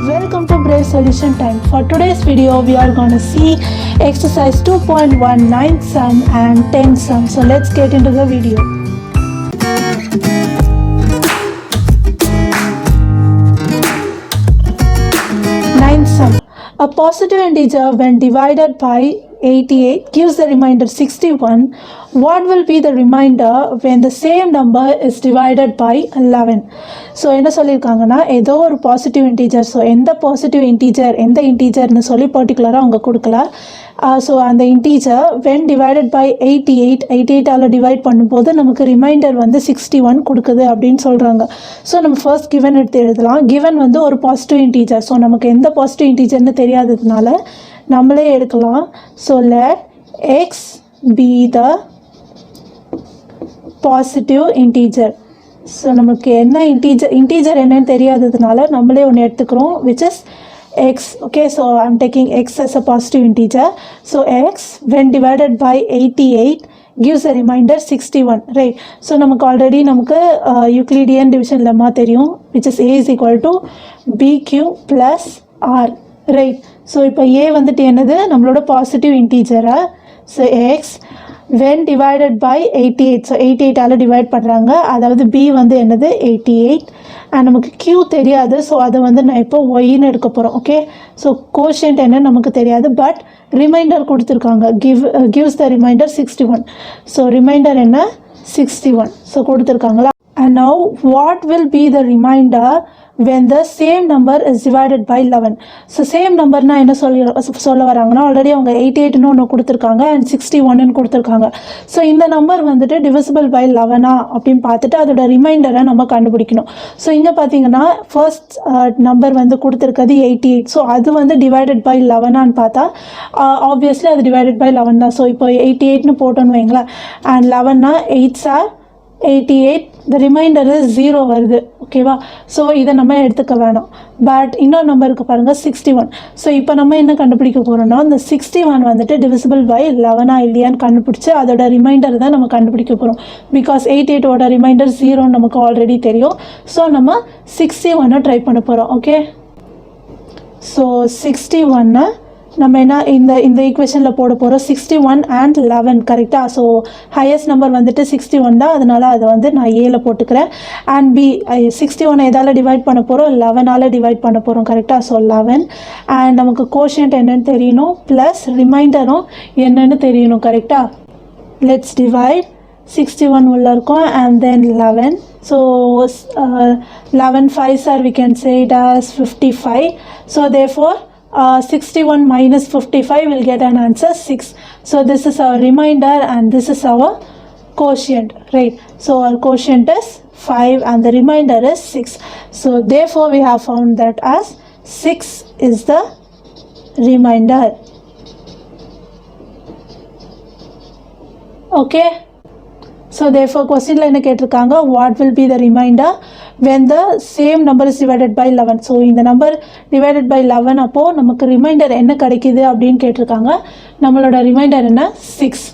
Welcome to Brave Solution Time. For today's video, we are going to see exercise 2.1 9th sum and 10th sum. So let's get into the video. Ninth sum. A positive integer when divided by 88 gives the remainder 61. What will be the remainder when the same number is divided by 11? So என்ன சொல்லியிருக்காங்கன்னா ஏதோ ஒரு positive integer, so எந்த positive integer எந்த இன்டீஜர்னு சொல்லி பர்டிகுலராக அவங்க கொடுக்கல. ஸோ அந்த integer when divided by 88 divide பண்ணும்போது நமக்கு ரிமைண்டர் வந்து 61 கொடுக்குது அப்படின்னு சொல்கிறாங்க. ஸோ நம்ம ஃபர்ஸ்ட் கிவன் எடுத்து எழுதலாம். கிவன் வந்து ஒரு பாசிட்டிவ் இன்டீஜர், ஸோ நமக்கு எந்த பாசிட்டிவ் இன்டீஜர்னு தெரியாததுனால நம்மளே எடுக்கலாம். So let x be the positive integer. So நமக்கு என்ன இன்டீஜர் என்னன்னு தெரியாததுனால நம்மளே ஒன்று எடுத்துக்கிறோம், which is x. Okay, so I'm taking x as a positive integer. So x when divided by 88 gives a remainder 61, right? So நமக்கு already நமக்கு Euclidean division lemma தெரியும், which is a is equal to bq plus r, right? So இப்போ a வந்துட்டு என்னது, நம்மளோட positive இன்டீஜரை. So x when divided by 88, so 88 divide பண்ணுறாங்க, அதாவது b வந்து என்னது 88 அண்ட் நமக்கு q தெரியாது. ஸோ அதை வந்து நான் இப்போ ஒய்ன்னு எடுக்க போகிறோம். ஓகே, ஸோ கோஷியன்ட் என்னன்னு நமக்கு தெரியாது, பட் ரிமைண்டர் கொடுத்துருக்காங்க. Gives the reminder 61. So remainder என்ன 61, ஸோ கொடுத்துருக்காங்களா. And now what will be the remainder when the same number is divided by 11? So same நம்பர்னா என்ன சொல்ல வராங்கன்னா, ஆல்ரெடி அவங்க 88ன்னு ஒன்று கொடுத்துருக்காங்க அண்ட் 61ன்னு கொடுத்துருக்காங்க. ஸோ இந்த நம்பர் வந்துட்டு டிவிசிபிள் பை 11 அப்படின்னு பார்த்துட்டு அதோட ரிமைண்டரை நம்ம கண்டுபிடிக்கணும். ஸோ இங்கே பார்த்தீங்கன்னா ஃபர்ஸ்ட் நம்பர் வந்து கொடுத்துருக்கிறது 88. ஸோ அது வந்து டிவைடட் பை 11 பார்த்தா ஆப்வியஸ்லி அது டிவைடட் பை 11 தான். ஸோ இப்போ 88ன்னு போட்டோன்னு வைங்களேன், and 11 8s are 88, the remainder is 0 வருது. ஓகேவா, ஸோ இதை நம்ம எடுத்துக்க வேணாம். பட் இன்னொரு நம்பருக்கு பாருங்கள் 61. ஸோ இப்போ நம்ம என்ன கண்டுபிடிக்க போகிறோம்னா, இந்த 61 வந்துட்டு டிவிசிபிள் பை 11 இல்லையான்னு கண்டுபிடிச்சி அதோட ரிமைண்டர் தான் நம்ம கண்டுபிடிக்க போகிறோம். பிகாஸ் 88ஓட ரிமைண்டர் 0 நமக்கு ஆல்ரெடி தெரியும். ஸோ நம்ம 61 ட்ரை பண்ண போகிறோம். ஓகே, ஸோ 61 நம்ம என்ன இந்த ஈக்குவேஷனில் போட போகிறோம். 61 and 11 கரெக்டாக. ஸோ ஹையஸ்ட் நம்பர் வந்துட்டு 61 தான், அதனால் அதை வந்து நான் ஏல போட்டுக்கிறேன். அண்ட் பி 61 எதால் டிவைட் பண்ண போகிறோம், 11 டிவைட் பண்ண போகிறோம் கரெக்டாக. ஸோ 11 அண்ட் நமக்கு கோஷியன்ட் என்னன்னு தெரியணும், ப்ளஸ் ரிமைண்டரும் என்னன்னு தெரியணும் கரெக்டாக. லெட்ஸ் டிவைட் 61 உள்ள இருக்கும் and then 11. So 11 5s are we can say it as 55. So therefore 61 minus 55 will get an answer 6. So this is our remainder and this is our quotient, right? So our quotient is 5 and the remainder is 6. So therefore we have found that as 6 is the remainder. Okay, so therefore question ல என்ன கேட்டிருக்காங்க, what will be the remainder when the same number is divided by 11. So இந்த number divided by 11 அப்போது நமக்கு reminder என்ன கிடைக்குது அப்படின்னு கேட்டிருக்காங்க. நம்மளோட ரிமைண்டர் என்ன 6.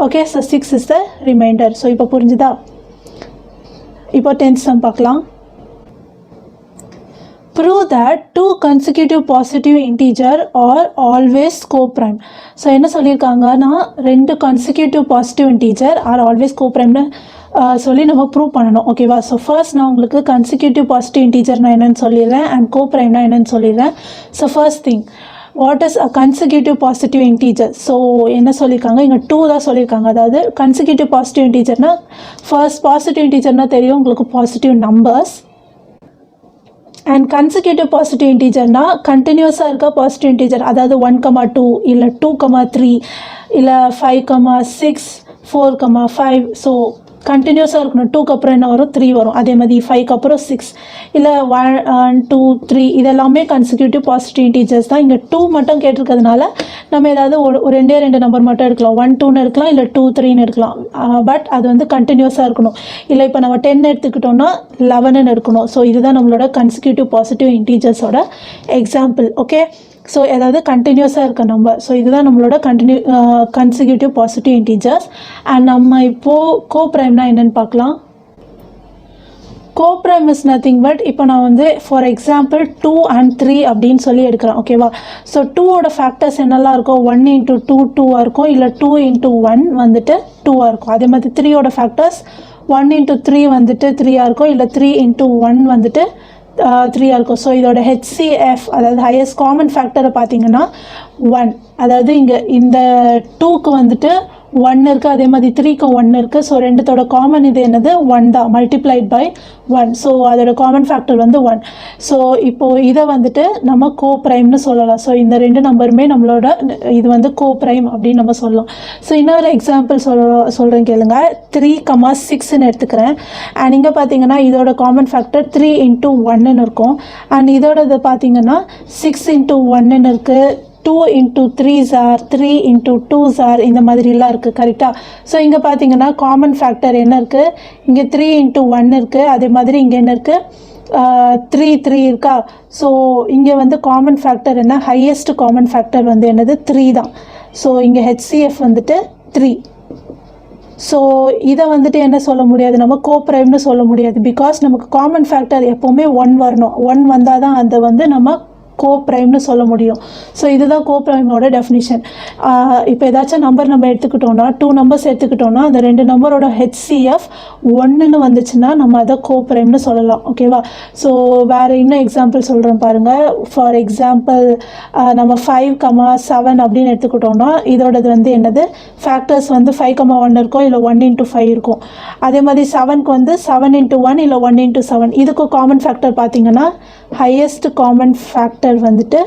Okay, so 6 is the reminder. So இப்போ புரிஞ்சுதா. இப்போ 10th sum பார்க்கலாம். Prove that two consecutive positive integer are always co-prime. So என்ன சொல்லியிருக்காங்கன்னா, 2 consecutive positive integer are always co-prime சொல்லி நம்ம ப்ரூவ் பண்ணணும். ஓகேவா, ஸோ ஃபர்ஸ்ட் நான் உங்களுக்கு கன்சிக்யூட்டிவ் பாசிட்டிவ் இன்டீஜர்னா என்னென்னு சொல்லிடுறேன் அண்ட் கோப்ரைம்னா என்னென்னு சொல்லிடுறேன். So first thing, what is a consecutive positive integer? So என்ன சொல்லியிருக்காங்க, இங்கே 2 தான் சொல்லியிருக்காங்க. அதாவது கன்சிக்யூட்டிவ் பாசிட்டிவ் இன்டீஜர்னா, ஃபர்ஸ்ட் பாசிட்டிவ் இன்டீஜர்னா தெரியும் உங்களுக்கு positive numbers, and consecutive positive இன்டீஜர்னா கண்டினியூஸாக இருக்க பாசிட்டிவ் இன்டீஜர், அதாவது 1,2 இல்லை 2,3 இல்லை 5,6 4,5. ஸோ கண்டினியூஸாக இருக்கணும். 2க்கு அப்புறம் என்ன வரும் 3 வரும், அதே மாதிரி 5க்கு அப்புறம் 6 இல்லை 1 2 3 இதெல்லாமே கன்சிக்யூட்டிவ் பாசிட்டிவ் இன்டீஜர்ஸ் தான். இங்கே 2 மட்டும் கேட்டிருக்கிறதுனால நம்ம ஏதாவது ஒரு 2 நம்பர் மட்டும் எடுக்கலாம், 1 2ன்னு எடுக்கலாம் இல்லை 2 3ன்னு எடுக்கலாம். பட் அது வந்து கண்டினியூஸாக இருக்கணும். இல்லை இப்போ நம்ம 10 எடுத்துக்கிட்டோம்னா 11ன்னு எடுக்கணும். ஸோ இதுதான் நம்மளோட கன்சிக்யூட்டிவ் பாசிட்டிவ் இன்டீஜர்ஸோட எக்ஸாம்பிள். ஓகே, ஸோ ஏதாவது கண்டினியூஸாக இருக்க நம்பர். ஸோ இதுதான் நம்மளோட கன்சிக்யூட்டிவ் பாசிட்டிவ் இன்டீஜர்ஸ். அண்ட் நம்ம இப்போது கோப்ரைம்னா என்னென்னு பார்க்கலாம். கோப்ரைம் இஸ் நத்திங் பட் இப்போ நான் வந்து ஃபார் எக்ஸாம்பிள் 2 and 3 அப்படின்னு சொல்லி எடுக்கிறேன் ஓகேவா. ஸோ 2ஓட ஃபேக்டர்ஸ் என்னெல்லாம் இருக்கும், 1 into 2 2ஆக இருக்கும், இல்லை 2 into 1 வந்துட்டு 2ஆக இருக்கும். அதே மாதிரி 3ஓட ஃபேக்டர்ஸ் 1 into 3 வந்துட்டு 3ஆக இருக்கும், இல்லை 3 into 1 வந்துட்டு 3ஆக இருக்கும். ஸோ இதோட ஹெச்சிஎஃப் அதாவது ஹையஸ்ட் காமன் ஃபேக்டரை பார்த்தீங்கன்னா 1. அதாவது இங்கே இந்த 2க்கு வந்துட்டு 1 இருக்குது, அதே மாதிரி 3க்கு 1 இருக்குது. ஸோ ரெண்டுத்தோட காமன் இது என்னது 1 தான், மல்டிப்ளைட் பை 1. ஸோ அதோட காமன் ஃபேக்டர் வந்து 1. ஸோ இப்போது இதை வந்துட்டு நம்ம கோப்ரைம்னு சொல்லலாம். ஸோ இந்த ரெண்டு நம்பருமே நம்மளோட இது வந்து கோப்ரைம் அப்படின்னு நம்ம சொல்லலாம். ஸோ இன்னொரு எக்ஸாம்பிள் சொல்கிறேன் கேளுங்க. 3,6ன்னு எடுத்துக்கிறேன். அண்ட் இங்கே பார்த்தீங்கன்னா இதோட காமன் ஃபேக்டர் 3 into 1ன்னு இருக்கும். அண்ட் இதோட இது பார்த்தீங்கன்னா 6 into 1ன்னு இருக்குது, 2 into 3s are 3 into 2s are இந்த மாதிரிலாம் இருக்குது கரெக்டாக. ஸோ இங்கே பார்த்தீங்கன்னா காமன் ஃபேக்டர் என்ன இருக்குது, இங்கே 3 into 1 இருக்குது, அதே மாதிரி இங்கே என்ன இருக்குது 3 இருக்கா. ஸோ இங்கே வந்து காமன் ஃபேக்டர் என்ன, ஹையஸ்ட் காமன் ஃபேக்டர் வந்து என்னது 3 தான். ஸோ இங்கே ஹெச்சிஎஃப் வந்துட்டு 3. ஸோ இதை வந்துட்டு என்ன சொல்ல முடியாது, நம்ம கோப்ரைம்னு சொல்ல முடியாது. பிகாஸ் நமக்கு காமன் ஃபேக்டர் எப்போவுமே 1 வரணும். 1 வந்தால் தான் அதை வந்து நம்ம கோப்ரைம்னு சொல்ல முடியும். ஸோ இதுதான் கோப்ரைமோட டெஃபினிஷன். இப்போ ஏதாச்சும் நம்பர் நம்ம எடுத்துக்கிட்டோம்னா 2 நம்பர்ஸ் எடுத்துக்கிட்டோம்னா அந்த 2 நம்பரோட ஹெச்சிஎஃப் 1ன்னு வந்துச்சுன்னா நம்ம அதை கோப்ரைம்னு சொல்லலாம் ஓகேவா. ஸோ வேறு இன்னும் எக்ஸாம்பிள் சொல்கிறேன் பாருங்கள். ஃபார் எக்ஸாம்பிள் நம்ம 5,7 அப்படின்னு எடுத்துக்கிட்டோம்னா இதோடது வந்து என்னது ஃபேக்டர்ஸ் வந்து 5,1 இருக்கும், இல்லை 1 into 5 இருக்கும். அதே மாதிரி 7க்கு வந்து 7 into 1 இல்லை 1 into 7. இதுக்கு காமன் ஃபேக்டர் பார்த்தீங்கன்னா ஹையஸ்ட் காமன் ஃபேக்டர் வந்துட்டு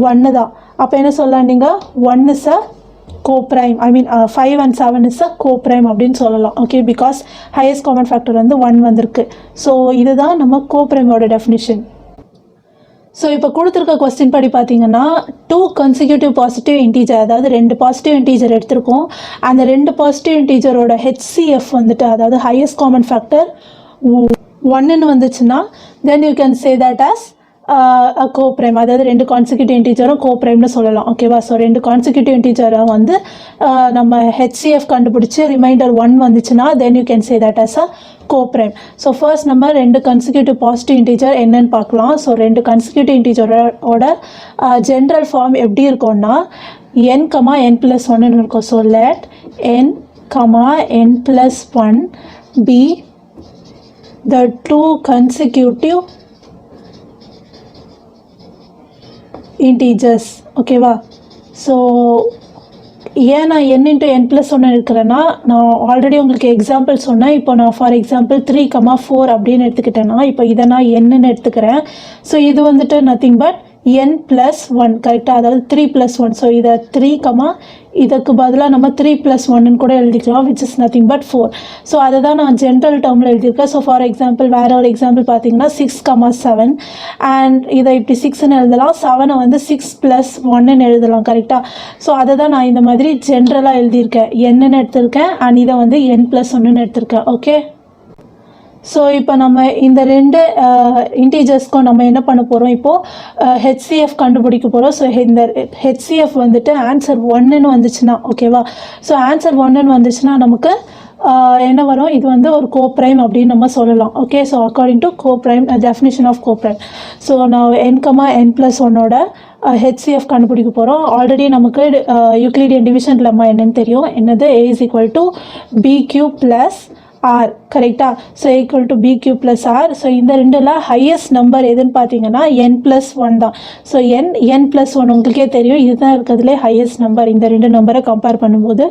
1 தான். அப்போ என்ன சொல்லலாம், நீங்கள் 1 is a coprime, I mean 5 and 7 is a coprime அப்படின்னு சொல்லலாம் okay. Because highest common factor வந்து 1 வந்திருக்கு. ஸோ இதுதான் நம்ம கோப்ரைமோட டெஃபினிஷன். ஸோ இப்போ கொடுத்துருக்க கொஸ்டின் படி பார்த்தீங்கன்னா 2 consecutive பாசிட்டிவ் இன்டீஜர், அதாவது 2 பாசிட்டிவ் இன்டீஜர் எடுத்திருக்கோம். அந்த 2 பாசிட்டிவ் இன்டீஜரோட ஹெச்சிஎஃப் வந்துட்டு அதாவது ஹையஸ்ட் காமன் ஃபேக்டர் 1ன்னு வந்துச்சுன்னா then you can say that as coprime. அதாவது 2 கான்சிக்யூட்டிவ் இன்டீஜரும் கோப்ரைம்னு சொல்லலாம் ஓகேவா. ஸோ 2 கான்சிக்யூட்டிவ் இன்டீஜரை வந்து நம்ம ஹெச்சிஎஃப் கண்டுபிடிச்சி ரிமைண்டர் 1 வந்துச்சுன்னா then you can say that as a coprime. So first நம்ம 2 consecutive பாசிட்டிவ் இன்டீஜர் என்னன்னு பார்க்கலாம். ஸோ 2 consecutive இன்டீஜரோட ஜென்ரல் ஃபார்ம் எப்படி இருக்கும்னா n, n+1 இருக்கும். So let n, n+1 be the 2 consecutive integers ஓகேவா. ஸோ ஏன் நான் n into n+1 இருக்கிறேன்னா நான் ஆல்ரெடி உங்களுக்கு எக்ஸாம்பிள் சொன்னேன். இப்போ நான் ஃபார் எக்ஸாம்பிள் 3,4 அப்படின்னு எடுத்துக்கிட்டேன்னா இப்போ இதை நான் என்னன்னு எடுத்துக்கிறேன். ஸோ இது வந்துட்டு நத்திங் பட் n+1 கரெக்டாக, அதாவது 3+1. ஸோ இதை 3, இதுக்கு பதிலாக நம்ம 3+1 கூட எழுதிக்கலாம், which is nothing but 4. So அதை தான் நான் ஜென்ரல் டேர்மில் எழுதியிருக்கேன். ஸோ ஃபார் எக்ஸாம்பிள் வேறு ஒரு எக்ஸாம்பிள் பார்த்தீங்கன்னா 6,7 அண்ட் இதை இப்படி 6ன்னு எழுதலாம், 7 வந்து 6+1 எழுதலாம் கரெக்டாக. ஸோ அதை தான் நான் இந்த மாதிரி ஜென்ரலாக எழுதியிருக்கேன், என்னன்னு எடுத்திருக்கேன் அண்ட் இதை வந்து n+1 எடுத்திருக்கேன் ஓகே. ஸோ இப்போ நம்ம இந்த 2 இன்டீஜர்ஸ்க்கும் நம்ம என்ன பண்ண போகிறோம், இப்போது ஹெச்சிஎஃப் கண்டுபிடிக்க போகிறோம். ஸோ இந்த ஹெச்சிஎஃப் வந்துட்டு ஆன்சர் 1ன்னு வந்துச்சுன்னா ஓகேவா. ஸோ ஆன்சர் 1ன்னு வந்துச்சுன்னா நமக்கு என்ன வரும், இது வந்து ஒரு கோப்ரைம் அப்படின்னு நம்ம சொல்லலாம் okay. So according to coprime definition of coprime. So நான் n,n+1ஓட ஹெச்சிஎஃப் கண்டுபிடிக்க போகிறோம். ஆல்ரெடி நமக்கு யூக்ளிடியன் டிவிஷன் லெம்மா என்னன்னு தெரியும், என்னது a is equal to bq plus r கரெக்டாக. So equal to BQ + R. So இந்த ரெண்டில் ஹையஸ்ட் நம்பர் எதுன்னு பார்த்தீங்கன்னா n+1 தான். ஸோ n+1 உங்களுக்கே தெரியும், இதுதான் இருக்கிறதுலே ஹையஸ்ட் நம்பர் இந்த 2 நம்பரை கம்பேர் பண்ணும்போது.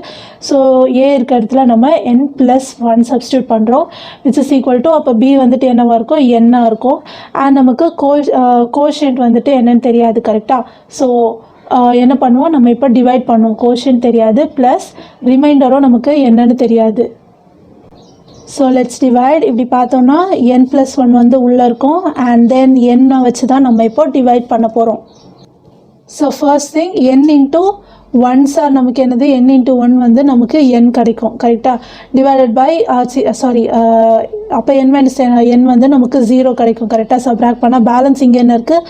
ஸோ a இருக்கிற இடத்துல நம்ம n+1 சப்ஸ்டியூட் பண்ணுறோம், விச் இஸ் ஈக்குவல் டு அப்போ b வந்துட்டு என்னவாக இருக்கும், n-ஆக இருக்கும். அண்ட் நமக்கு கோஷியன்ட் வந்துட்டு என்னன்னு தெரியாது கரெக்டாக. ஸோ என்ன பண்ணுவோம், நம்ம இப்போ டிவைட் பண்ணுவோம், கோஷியன்ட் தெரியாது ப்ளஸ் ரிமைண்டரும் நமக்கு என்னன்னு தெரியாது. So let's divide. இப்படி பார்த்தோம்னா n+1 வந்து உள்ளே இருக்கும் அண்ட் தென் n வச்சு தான் நம்ம இப்போ டிவைட் பண்ண போகிறோம். So first thing n into ones are நமக்கு என்னது n இன்ட்டு ஒன் வந்து நமக்கு n கிடைக்கும் கரெக்டாக, டிவைடட் பை சாரி அப்போ n மைனஸ் n வந்து நமக்கு 0 கிடைக்கும் கரெக்டாக. சப்ராக்ட் பண்ணால் பேலன்ஸ் இங்கே என்ன இருக்குது,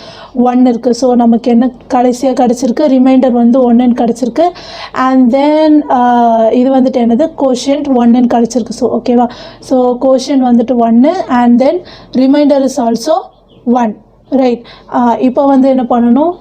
1 இருக்குது. ஸோ நமக்கு என்ன கடைசியாக கிடச்சிருக்கு, ரிமைண்டர் வந்து 1ன்னு கிடச்சிருக்கு. அண்ட் தென் இது வந்துட்டு என்னது, கோஷியன்ட் 1ன்னு கிடச்சிருக்கு. ஸோ ஓகேவா, ஸோ கோஷியன்ட் வந்துட்டு 1 and then reminder is also 1, right. இப்போ வந்து என்ன பண்ணணும்,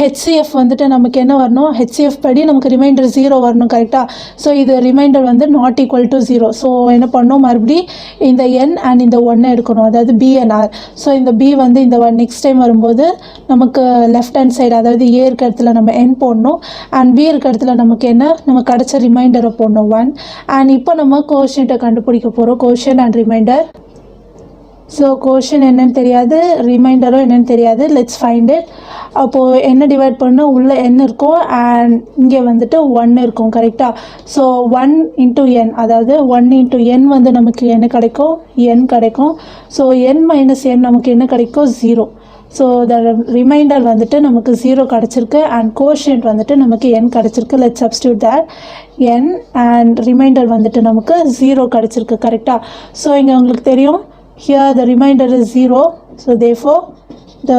HCF வந்துட்டு நமக்கு என்ன வரணும், HCF படி நமக்கு ரிமைண்டர் 0 வரணும் கரெக்டாக. ஸோ இது ரிமைண்டர் வந்து நாட் ஈக்குவல் டு 0. ஸோ என்ன பண்ணணும், மறுபடியும் இந்த n அண்ட் இந்த 1 எடுக்கணும், அதாவது B and R. ஸோ இந்த B வந்து இந்த நெக்ஸ்ட் டைம் வரும்போது நமக்கு லெஃப்ட் ஹேண்ட் சைடு, அதாவது A இருக்க இடத்துல நம்ம n போடணும் அண்ட் B இருக்க இடத்துல நமக்கு என்ன, நம்ம கிடச்ச ரிமைண்டரை போடணும் 1. அண்ட் இப்போ நம்ம கோஷியன்ட்டை கண்டுபிடிக்க போகிறோம், கோஷியன்ட் அண்ட் ரிமைண்டர். ஸோ கோஷன் என்னன்னு தெரியாது, ரிமைண்டரும் என்னன்னு தெரியாது, லெட்ஸ் ஃபைண்ட் இட். அப்போது என்ன டிவைட் பண்ணால் உள்ளே n இருக்கும் அண்ட் இங்கே வந்துட்டு 1 இருக்கும் கரெக்டாக. ஸோ 1 இன்ட்டு n, அதாவது 1 இன்ட்டு n வந்து நமக்கு என்ன கிடைக்கும், n கிடைக்கும். ஸோ n மைனஸ் n நமக்கு என்ன கிடைக்கும், 0. ஸோ த ரிமைண்டர் வந்துட்டு நமக்கு 0 கிடச்சிருக்கு அண்ட் கோஷியன்ட் வந்துட்டு நமக்கு n கிடச்சிருக்கு. Let's substitute that n and reminder வந்துட்டு நமக்கு 0 கிடச்சிருக்கு கரெக்டாக. ஸோ இங்கே உங்களுக்கு தெரியும், here the remainder is 0, so therefore the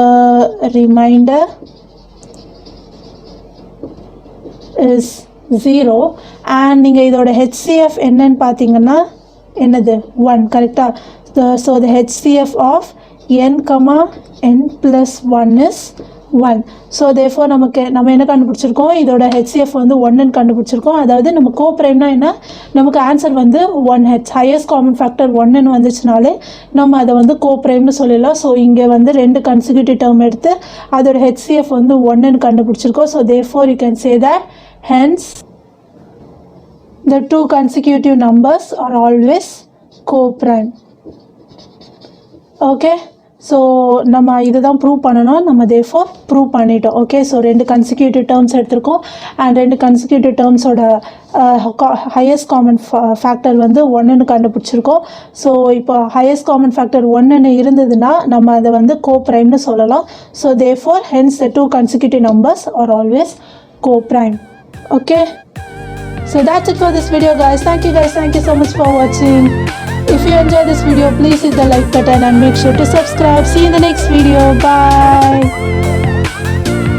remainder is 0. and நீங்கள் இதோட HCF என்னன்னு பார்த்தீங்கன்னா என்னது, 1 கரெக்டாக. so the HCF of n, n plus 1 is 1. So therefore நம்ம என்ன கண்டுபிடிச்சிருக்கோம், இதோட HCF வந்து 1ன்னு கண்டுபிடிச்சிருக்கோம். அதாவது நம்ம கோப்ரைம்னா என்ன, நமக்கு ஆன்சர் வந்து 1H, ஹையஸ்ட் காமன் ஃபேக்டர் 1ன்னு வந்துச்சுனாலே நம்ம அதை வந்து கோப்ரைம்னு சொல்லலாம். ஸோ இங்கே வந்து 2 கன்சிக்யூட்டிவ் டேர்ம் எடுத்து அதோட HCF வந்து 1ன்னு கண்டுபிடிச்சிருக்கோம். So therefore you can say that hence the 2 consecutive numbers are always co-prime. Okay, so நம்ம இதுதான் ப்ரூவ் பண்ணணும், நம்ம தேர்ஃபோர் ப்ரூவ் பண்ணிட்டோம். ஓகே, ஸோ 2 கன்சிக்யூட்டிவ் டேர்ம்ஸ் எடுத்திருக்கோம் அண்ட் 2 கன்சிக்யூட்டிவ் டேர்ம்ஸோட ஹையஸ்ட் காமன் ஃபேக்டர் வந்து 1ன்னு கண்டுபிடிச்சிருக்கோம். ஸோ இப்போ ஹையஸ்ட் காமன் ஃபேக்டர் 1ன்னு இருந்ததுன்னா நம்ம அதை வந்து கோப்ரைம்னு சொல்லலாம். So therefore hence the 2 consecutive numbers are always co-prime. Okay, so that's it for this video guys. Thank you guys, thank you so much for watching. If you enjoyed this video, please hit the like button and make sure to subscribe. See you in the next video. Bye.